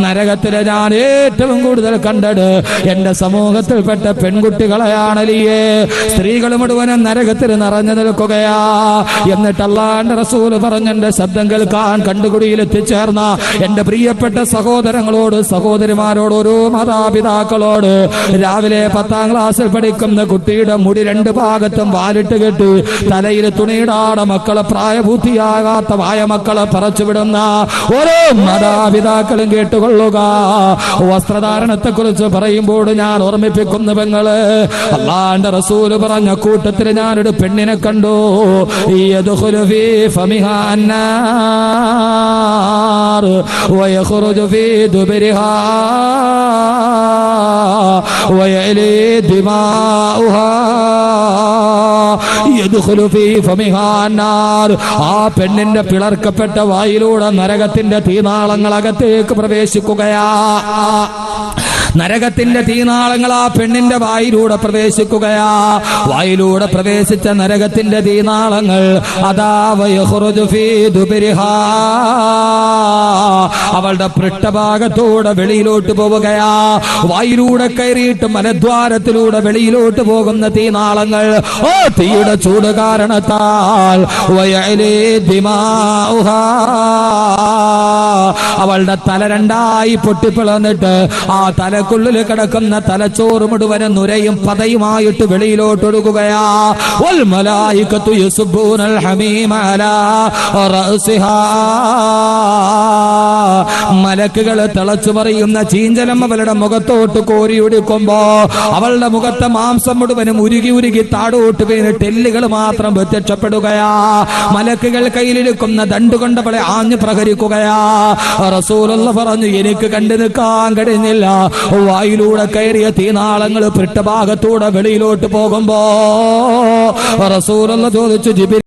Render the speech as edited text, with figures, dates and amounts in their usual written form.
നരകത്തിലെ ഞാൻ ഏറ്റവും കൂടുതൽ കണ്ടത് എന്റെ സമൂഹത്തിൽപ്പെട്ട പെൺകുട്ടികളെയാണല്ലേ. സ്ത്രീകൾ മുഴുവനും നരകത്തിൽ നിറഞ്ഞു നിൽക്കുകയാ. എന്നിട്ട് അല്ലാഹുവിന്റെ റസൂൽ പറഞ്ഞ എന്റെ ശബ്ദം കേൾക്കാൻ കണ്ടുകുടിയിൽ എത്തിച്ചേർന്ന എന്റെ പ്രിയപ്പെട്ട സഹോദരങ്ങളോട്, സഹോദരിമാരോട്, ഓരോ മാതാപിതാക്കളോട്, രാവിലെ 10ാം ക്ലാസ്സിൽ പഠിക്കുന്ന കുട്ടിയുടെ മുടി 2 ഭാഗത്തും വാലിട്ട് കെട്ടി തലയിൽ തുണിയിടാതെ മക്കളെ, പ്രായപൂർത്തിയാകാത്ത വായ മക്കളെ പറച്ചുവിടുന്ന ഓരോ മാതാപിതാക്കളും കേട്ടുകൊള്ളുക. വസ്ത്രധാരണത്തെ കുറിച്ച് പറയുമ്പോൾ ഞാൻ ഓർമ്മിപ്പിക്കുന്നു പെങ്ങള്, അല്ലാഹുവിന്റെ റസൂല് പറഞ്ഞ കൂട്ടത്തിൽ ഞാനൊരു പെണ്ണിനെ കണ്ടു. യദ്ഖുലു ഫീ ഫമിഹാ അന്നാർ വയഖ്റുജു ഫീ ദുബരിഹാ വയലി ദിമാഉഹാ യദ്ഖുലു ഫീ ഫമിഹാ അന്നാർ. ആ പെണ്ണിന്റെ പിളർക്കപ്പെട്ട വായിലൂടെ നരകത്തിന്റെ തീനാളങ്ങൾ അകത്തേക്ക് പ്രവേശിക്കുകയാ. നരകത്തിന്റെ തീനാളങ്ങൾ ആ പെണ്ണിന്റെ വായിലൂടെ പ്രവേശിക്കുകയാ. വായിലൂടെ പ്രവേശിച്ച നരകത്തിന്റെ തീനാളങ്ങൾ അതാ വയഖ്റുജു ഫീ ദുബരിഹാ, അവളുടെ പൃഷ്ഠഭാഗത്തൂടെ വെളിയിലോട്ട് പോവുകയാ. വായിലൂടെ കയറിയിട്ട് മലദ്വാരത്തിലൂടെ വെളിയിലോട്ട് പോകുന്ന തീനാളങ്ങൾ ഓ തീയുടെ ചൂട് കാരണത്താൽ വയലി ദിമാഉഹാ, അവളുടെ തല 2ആയി പൊട്ടിപ്പിളന്നിട്ട് ആ തലക്കുള്ളിൽ കിടക്കുന്ന തലച്ചോറ് മുഴുവനും നുരയും പതയുമായിട്ട് വെളിയിലോട്ട് ഒഴുകുകയാ. വൽ മലായികത്തു യസ്ബൂനൽ ഹമീമ അലാ റഅസിഹാ, മലക്കുകൾ തിളച്ചു പറയുന്ന ചീഞ്ചലം അവളുടെ മുഖത്തോട്ട് കോരിയൊടുക്കുമ്പോ അവളുടെ മുഖത്തെ മാംസം മുഴുവനും ഉരുകി ഉരുകി താടോട്ട് വീണിട്ട് എല്ലുകൾ മാത്രം പ്രത്യക്ഷപ്പെടുകയാ. മലക്കുകൾ കയ്യിലെടുക്കുന്ന ദണ്ടുകൊണ്ട് അവളെ ആഞ്ഞു പ്രഹരിക്കുകയാ. റസൂലുള്ള പറഞ്ഞു, എനിക്ക് കണ്ടു നിൽക്കാൻ കഴിഞ്ഞില്ല. വായിലൂടെ കയറിയ തീനാളങ്ങൾ പൃഷ്ഠഭാഗത്തൂടെ വെളിയിലോട്ട് പോകുമ്പോ റസൂലുള്ള ചോദിച്ചു, ജിബ്രീൽ